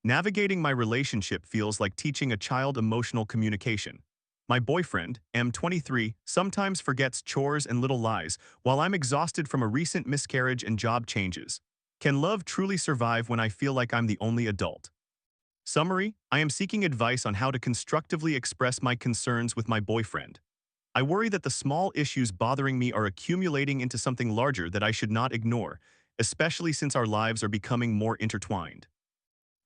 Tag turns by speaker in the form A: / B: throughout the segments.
A: Navigating my relationship feels like teaching a child emotional communication. My boyfriend, M23, sometimes forgets chores and little lies while I'm exhausted from a recent miscarriage and job changes. Can love truly survive when I feel like I'm the only adult? Summary: I am seeking advice on how to constructively express my concerns with my boyfriend. I worry that the small issues bothering me are accumulating into something larger that I should not ignore, especially since our lives are becoming more intertwined.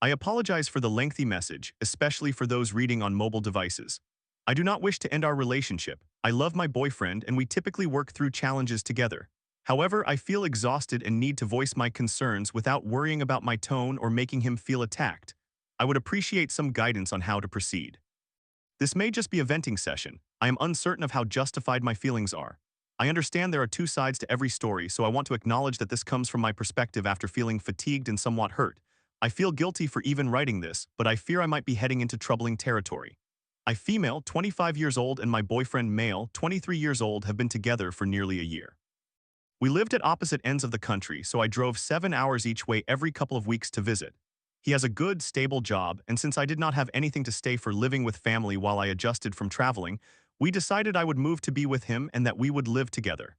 A: I apologize for the lengthy message, especially for those reading on mobile devices. I do not wish to end our relationship. I love my boyfriend and we typically work through challenges together. However, I feel exhausted and need to voice my concerns without worrying about my tone or making him feel attacked. I would appreciate some guidance on how to proceed. This may just be a venting session. I am uncertain of how justified my feelings are. I understand there are two sides to every story, so I want to acknowledge that this comes from my perspective after feeling fatigued and somewhat hurt. I feel guilty for even writing this, but I fear I might be heading into troubling territory. I, female, 25 years old, and my boyfriend, male, 23 years old, have been together for nearly a year. We lived at opposite ends of the country, so I drove 7 hours each way every couple of weeks to visit. He has a good, stable job, and since I did not have anything to stay for living with family while I adjusted from traveling, we decided I would move to be with him and that we would live together.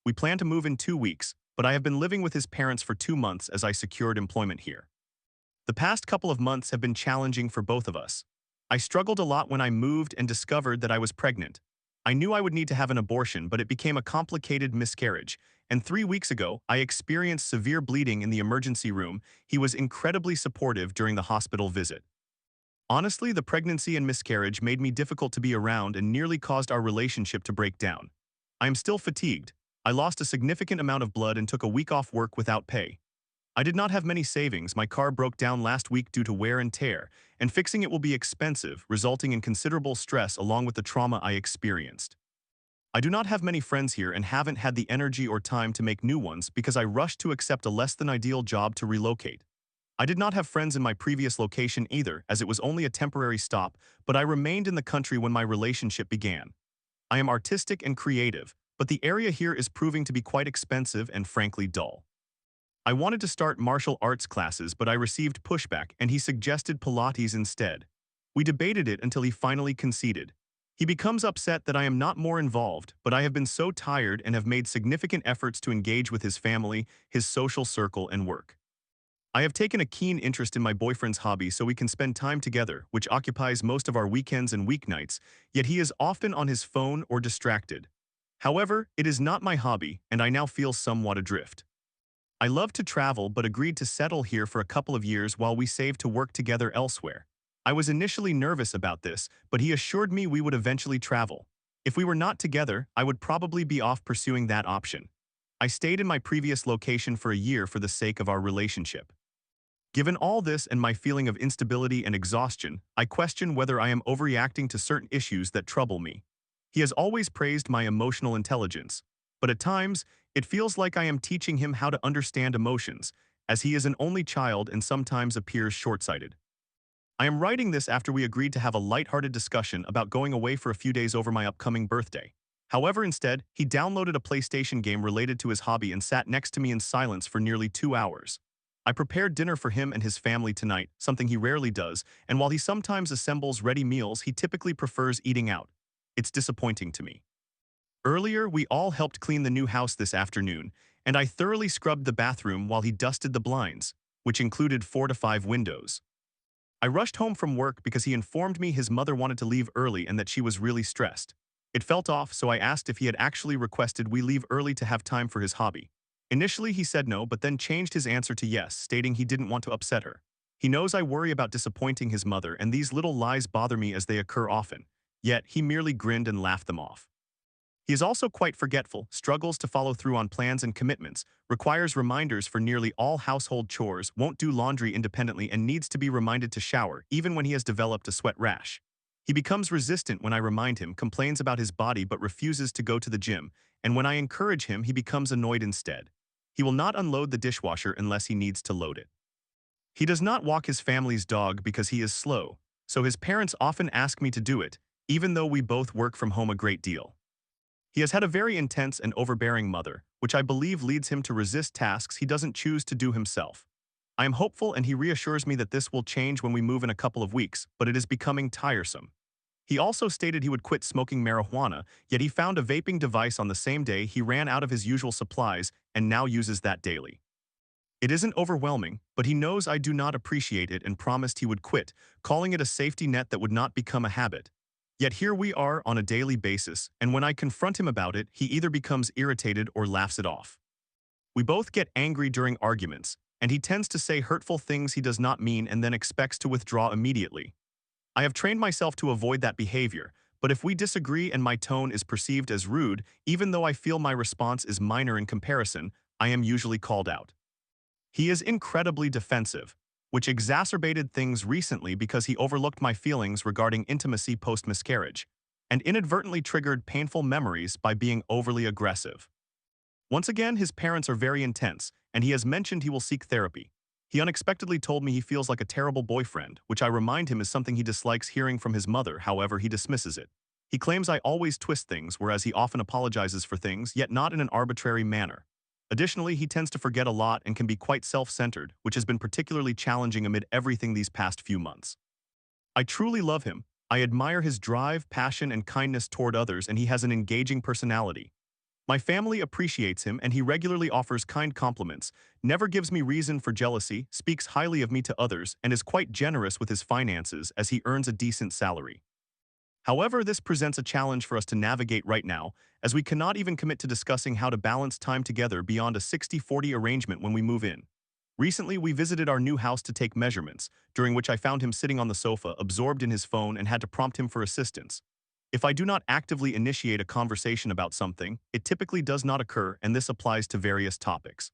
A: We plan to move in 2 weeks, but I have been living with his parents for 2 months as I secured employment here. The past couple of months have been challenging for both of us. I struggled a lot when I moved and discovered that I was pregnant. I knew I would need to have an abortion, but it became a complicated miscarriage, and 3 weeks ago, I experienced severe bleeding in the emergency room. He was incredibly supportive during the hospital visit. Honestly, the pregnancy and miscarriage made me difficult to be around and nearly caused our relationship to break down. I am still fatigued. I lost a significant amount of blood and took a week off work without pay. I did not have many savings. My car broke down last week due to wear and tear, and fixing it will be expensive, resulting in considerable stress along with the trauma I experienced. I do not have many friends here and haven't had the energy or time to make new ones because I rushed to accept a less than ideal job to relocate. I did not have friends in my previous location either, as it was only a temporary stop, but I remained in the country when my relationship began. I am artistic and creative, but the area here is proving to be quite expensive and frankly dull. I wanted to start martial arts classes, but I received pushback and he suggested Pilates instead. We debated it until he finally conceded. He becomes upset that I am not more involved, but I have been so tired and have made significant efforts to engage with his family, his social circle, and work. I have taken a keen interest in my boyfriend's hobby so we can spend time together, which occupies most of our weekends and weeknights, yet he is often on his phone or distracted. However, it is not my hobby, and I now feel somewhat adrift. I love to travel but agreed to settle here for a couple of years while we save to work together elsewhere. I was initially nervous about this, but he assured me we would eventually travel. If we were not together, I would probably be off pursuing that option. I stayed in my previous location for a year for the sake of our relationship. Given all this and my feeling of instability and exhaustion, I question whether I am overreacting to certain issues that trouble me. He has always praised my emotional intelligence, but at times, it feels like I am teaching him how to understand emotions, as he is an only child and sometimes appears short-sighted. I am writing this after we agreed to have a lighthearted discussion about going away for a few days over my upcoming birthday. However, instead, he downloaded a PlayStation game related to his hobby and sat next to me in silence for nearly 2 hours. I prepared dinner for him and his family tonight, something he rarely does, and while he sometimes assembles ready meals, he typically prefers eating out. It's disappointing to me. Earlier, we all helped clean the new house this afternoon, and I thoroughly scrubbed the bathroom while he dusted the blinds, which included 4 to 5 windows. I rushed home from work because he informed me his mother wanted to leave early and that she was really stressed. It felt off, so I asked if he had actually requested we leave early to have time for his hobby. Initially, he said no, but then changed his answer to yes, stating he didn't want to upset her. He knows I worry about disappointing his mother, and these little lies bother me as they occur often. Yet, he merely grinned and laughed them off. He is also quite forgetful, struggles to follow through on plans and commitments, requires reminders for nearly all household chores, won't do laundry independently, and needs to be reminded to shower, even when he has developed a sweat rash. He becomes resistant when I remind him, complains about his body but refuses to go to the gym, and when I encourage him, he becomes annoyed instead. He will not unload the dishwasher unless he needs to load it. He does not walk his family's dog because he is slow, so his parents often ask me to do it, even though we both work from home a great deal. He has had a very intense and overbearing mother, which I believe leads him to resist tasks he doesn't choose to do himself. I am hopeful and he reassures me that this will change when we move in a couple of weeks, but it is becoming tiresome. He also stated he would quit smoking marijuana, yet he found a vaping device on the same day he ran out of his usual supplies and now uses that daily. It isn't overwhelming, but he knows I do not appreciate it and promised he would quit, calling it a safety net that would not become a habit. Yet here we are on a daily basis, and when I confront him about it, he either becomes irritated or laughs it off. We both get angry during arguments, and he tends to say hurtful things he does not mean and then expects to withdraw immediately. I have trained myself to avoid that behavior, but if we disagree and my tone is perceived as rude, even though I feel my response is minor in comparison, I am usually called out. He is incredibly defensive, which exacerbated things recently because he overlooked my feelings regarding intimacy post-miscarriage, and inadvertently triggered painful memories by being overly aggressive. Once again, his parents are very intense, and he has mentioned he will seek therapy. He unexpectedly told me he feels like a terrible boyfriend, which I remind him is something he dislikes hearing from his mother, however he dismisses it. He claims I always twist things, whereas he often apologizes for things, yet not in an arbitrary manner. Additionally, he tends to forget a lot and can be quite self-centered, which has been particularly challenging amid everything these past few months. I truly love him. I admire his drive, passion, and kindness toward others, and he has an engaging personality. My family appreciates him and he regularly offers kind compliments, never gives me reason for jealousy, speaks highly of me to others, and is quite generous with his finances as he earns a decent salary. However, this presents a challenge for us to navigate right now, as we cannot even commit to discussing how to balance time together beyond a 60-40 arrangement when we move in. Recently, we visited our new house to take measurements, during which I found him sitting on the sofa, absorbed in his phone, and had to prompt him for assistance. If I do not actively initiate a conversation about something, it typically does not occur, and this applies to various topics.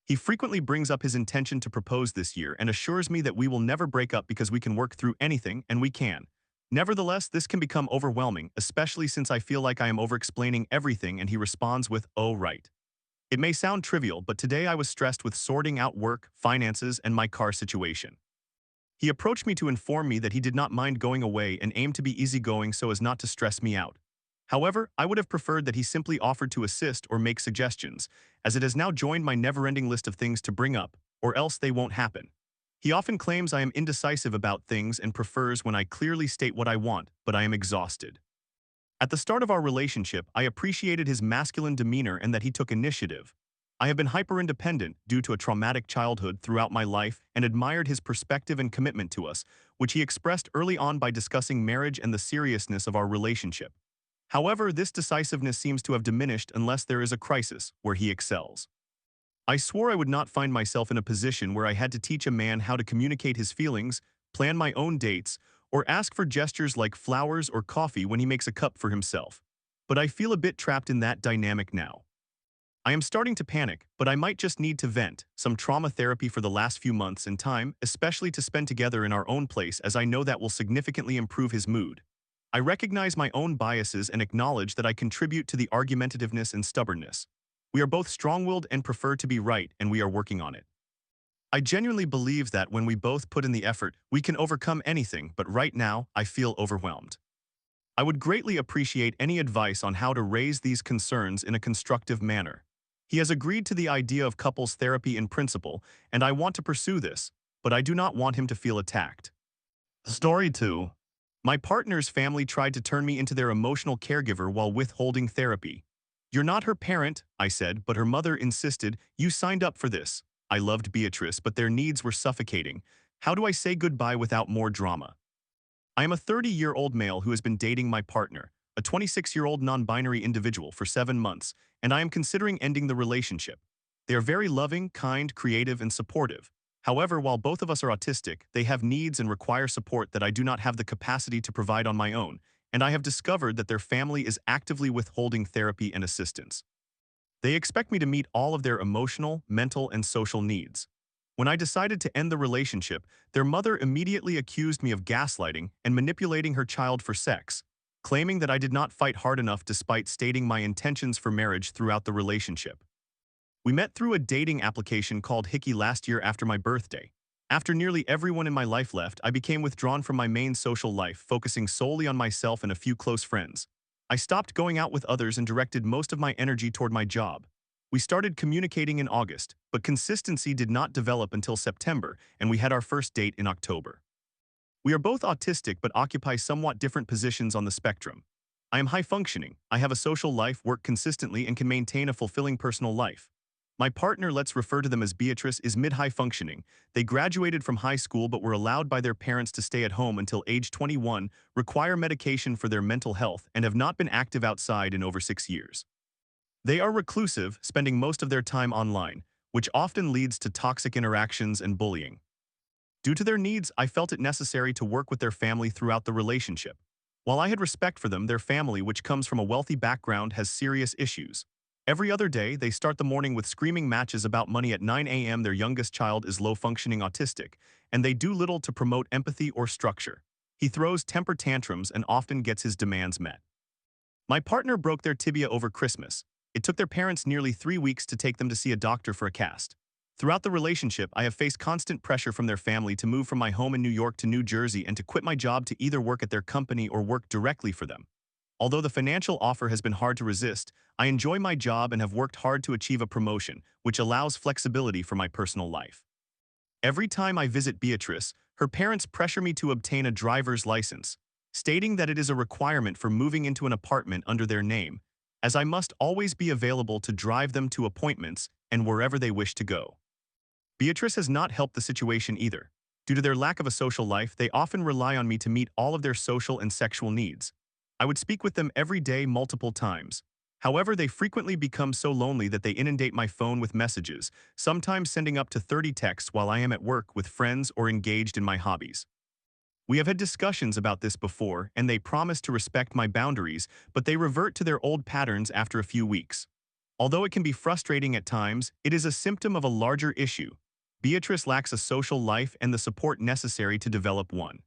A: He frequently brings up his intention to propose this year and assures me that we will never break up because we can work through anything, and we can. Nevertheless, this can become overwhelming, especially since I feel like I am over-explaining everything and he responds with, "Oh, right." It may sound trivial, but today I was stressed with sorting out work, finances, and my car situation. He approached me to inform me that he did not mind going away and aimed to be easygoing so as not to stress me out. However, I would have preferred that he simply offered to assist or make suggestions, as it has now joined my never-ending list of things to bring up, or else they won't happen. He often claims I am indecisive about things and prefers when I clearly state what I want, but I am exhausted. At the start of our relationship, I appreciated his masculine demeanor and that he took initiative. I have been hyper-independent due to a traumatic childhood throughout my life and admired his perspective and commitment to us, which he expressed early on by discussing marriage and the seriousness of our relationship. However, this decisiveness seems to have diminished unless there is a crisis, where he excels. I swore I would not find myself in a position where I had to teach a man how to communicate his feelings, plan my own dates, or ask for gestures like flowers or coffee when he makes a cup for himself. But I feel a bit trapped in that dynamic now. I am starting to panic, but I might just need to vent, some trauma therapy for the last few months and time, especially to spend together in our own place, as I know that will significantly improve his mood. I recognize my own biases and acknowledge that I contribute to the argumentativeness and stubbornness. We are both strong-willed and prefer to be right, and we are working on it. I genuinely believe that when we both put in the effort, we can overcome anything, but right now, I feel overwhelmed. I would greatly appreciate any advice on how to raise these concerns in a constructive manner. He has agreed to the idea of couples therapy in principle, and I want to pursue this, but I do not want him to feel attacked. Story 2. My partner's family tried to turn me into their emotional caregiver while withholding therapy. "You're not her parent," I said, but her mother insisted, "You signed up for this." I loved Beatrice, but their needs were suffocating. How do I say goodbye without more drama? I am a 30-year-old male who has been dating my partner, a 26-year-old non-binary individual, for 7 months, and I am considering ending the relationship. They are very loving, kind, creative, and supportive. However, while both of us are autistic, they have needs and require support that I do not have the capacity to provide on my own, and I have discovered that their family is actively withholding therapy and assistance. They expect me to meet all of their emotional, mental, and social needs. When I decided to end the relationship, their mother immediately accused me of gaslighting and manipulating her child for sex, claiming that I did not fight hard enough despite stating my intentions for marriage throughout the relationship. We met through a dating application called Hickey last year after my birthday. After nearly everyone in my life left, I became withdrawn from my main social life, focusing solely on myself and a few close friends. I stopped going out with others and directed most of my energy toward my job. We started communicating in August, but consistency did not develop until September, and we had our first date in October. We are both autistic but occupy somewhat different positions on the spectrum. I am high functioning, I have a social life, work consistently, and can maintain a fulfilling personal life. My partner, let's refer to them as Beatrice, is mid-high functioning. They graduated from high school but were allowed by their parents to stay at home until age 21, require medication for their mental health, and have not been active outside in over 6 years. They are reclusive, spending most of their time online, which often leads to toxic interactions and bullying. Due to their needs, I felt it necessary to work with their family throughout the relationship. While I had respect for them, their family, which comes from a wealthy background, has serious issues. Every other day, they start the morning with screaming matches about money at 9 a.m. Their youngest child is low-functioning autistic, and they do little to promote empathy or structure. He throws temper tantrums and often gets his demands met. My partner broke their tibia over Christmas. It took their parents nearly 3 weeks to take them to see a doctor for a cast. Throughout the relationship, I have faced constant pressure from their family to move from my home in New York to New Jersey and to quit my job to either work at their company or work directly for them. Although the financial offer has been hard to resist, I enjoy my job and have worked hard to achieve a promotion, which allows flexibility for my personal life. Every time I visit Beatrice, her parents pressure me to obtain a driver's license, stating that it is a requirement for moving into an apartment under their name, as I must always be available to drive them to appointments and wherever they wish to go. Beatrice has not helped the situation either. Due to their lack of a social life, they often rely on me to meet all of their social and sexual needs. I would speak with them every day multiple times. However, they frequently become so lonely that they inundate my phone with messages, sometimes sending up to 30 texts while I am at work with friends or engaged in my hobbies. We have had discussions about this before, and they promise to respect my boundaries, but they revert to their old patterns after a few weeks. Although it can be frustrating at times, it is a symptom of a larger issue. Beatrice lacks a social life and the support necessary to develop one.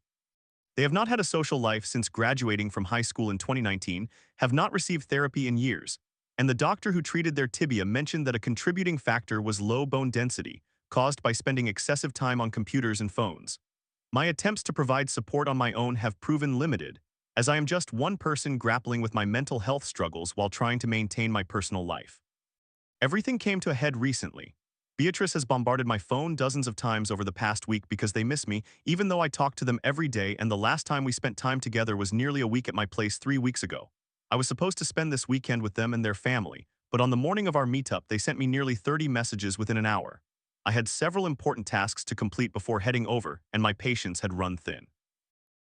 A: They have not had a social life since graduating from high school in 2019, have not received therapy in years, and the doctor who treated their tibia mentioned that a contributing factor was low bone density, caused by spending excessive time on computers and phones. My attempts to provide support on my own have proven limited, as I am just one person grappling with my mental health struggles while trying to maintain my personal life. Everything came to a head recently. Beatrice has bombarded my phone dozens of times over the past week because they miss me, even though I talk to them every day, and the last time we spent time together was nearly a week at my place 3 weeks ago. I was supposed to spend this weekend with them and their family, but on the morning of our meetup, they sent me nearly 30 messages within an hour. I had several important tasks to complete before heading over, and my patience had run thin.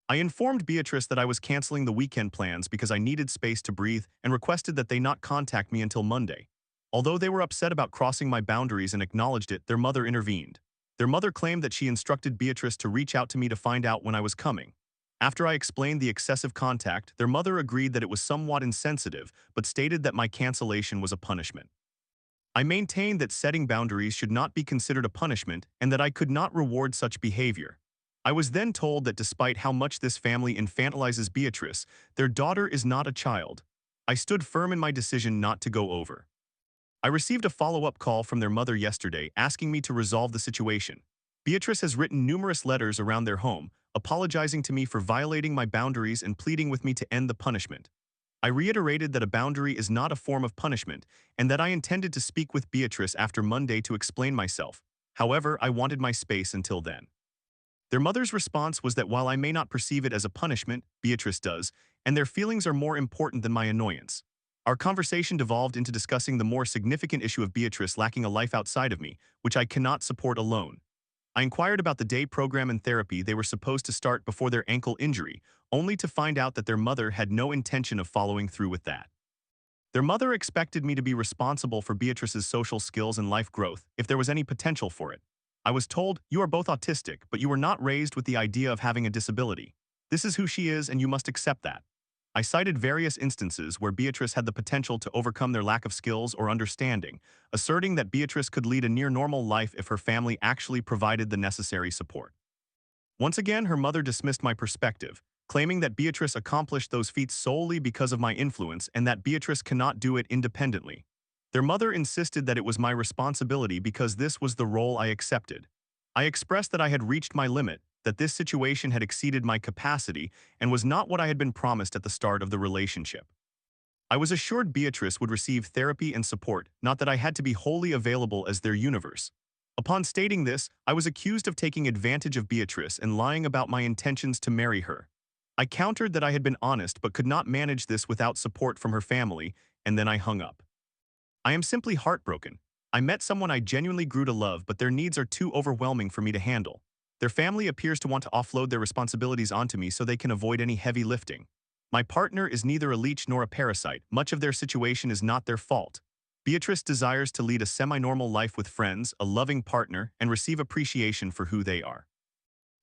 A: I informed Beatrice that I was canceling the weekend plans because I needed space to breathe and requested that they not contact me until Monday. Although they were upset about crossing my boundaries and acknowledged it, their mother intervened. Their mother claimed that she instructed Beatrice to reach out to me to find out when I was coming. After I explained the excessive contact, their mother agreed that it was somewhat insensitive, but stated that my cancellation was a punishment. I maintained that setting boundaries should not be considered a punishment and that I could not reward such behavior. I was then told that despite how much this family infantilizes Beatrice, their daughter is not a child. I stood firm in my decision not to go over. I received a follow-up call from their mother yesterday asking me to resolve the situation. Beatrice has written numerous letters around their home, apologizing to me for violating my boundaries and pleading with me to end the punishment. I reiterated that a boundary is not a form of punishment and that I intended to speak with Beatrice after Monday to explain myself. However, I wanted my space until then. Their mother's response was that while I may not perceive it as a punishment, Beatrice does, and their feelings are more important than my annoyance. Our conversation devolved into discussing the more significant issue of Beatrice lacking a life outside of me, which I cannot support alone. I inquired about the day program and therapy they were supposed to start before their ankle injury, only to find out that their mother had no intention of following through with that. Their mother expected me to be responsible for Beatrice's social skills and life growth if there was any potential for it. I was told, "You are both autistic, but you were not raised with the idea of having a disability. This is who she is and you must accept that." I cited various instances where Beatrice had the potential to overcome their lack of skills or understanding, asserting that Beatrice could lead a near-normal life if her family actually provided the necessary support. Once again, her mother dismissed my perspective, claiming that Beatrice accomplished those feats solely because of my influence and that Beatrice cannot do it independently. Their mother insisted that it was my responsibility because this was the role I accepted. I expressed that I had reached my limit, that this situation had exceeded my capacity and was not what I had been promised at the start of the relationship. I was assured Beatrice would receive therapy and support, not that I had to be wholly available as their universe. Upon stating this, I was accused of taking advantage of Beatrice and lying about my intentions to marry her. I countered that I had been honest but could not manage this without support from her family, and then I hung up. I am simply heartbroken. I met someone I genuinely grew to love, but their needs are too overwhelming for me to handle. Their family appears to want to offload their responsibilities onto me so they can avoid any heavy lifting. My partner is neither a leech nor a parasite. Much of their situation is not their fault. Beatrice desires to lead a semi-normal life with friends, a loving partner, and receive appreciation for who they are.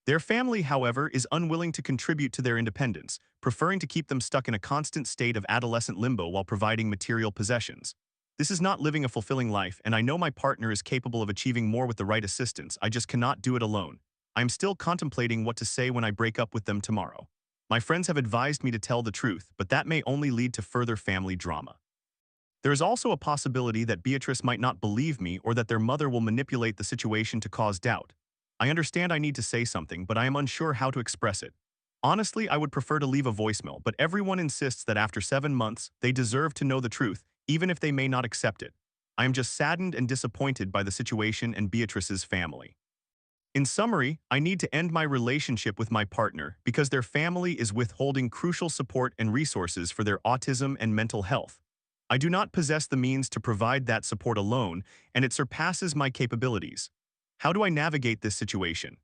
A: Their family, however, is unwilling to contribute to their independence, preferring to keep them stuck in a constant state of adolescent limbo while providing material possessions. This is not living a fulfilling life, and I know my partner is capable of achieving more with the right assistance. I just cannot do it alone. I am still contemplating what to say when I break up with them tomorrow. My friends have advised me to tell the truth, but that may only lead to further family drama. There is also a possibility that Beatrice might not believe me or that their mother will manipulate the situation to cause doubt. I understand I need to say something, but I am unsure how to express it. Honestly, I would prefer to leave a voicemail, but everyone insists that after 7 months, they deserve to know the truth, even if they may not accept it. I am just saddened and disappointed by the situation and Beatrice's family. In summary, I need to end my relationship with my partner because their family is withholding crucial support and resources for their autism and mental health. I do not possess the means to provide that support alone, and it surpasses my capabilities. How do I navigate this situation?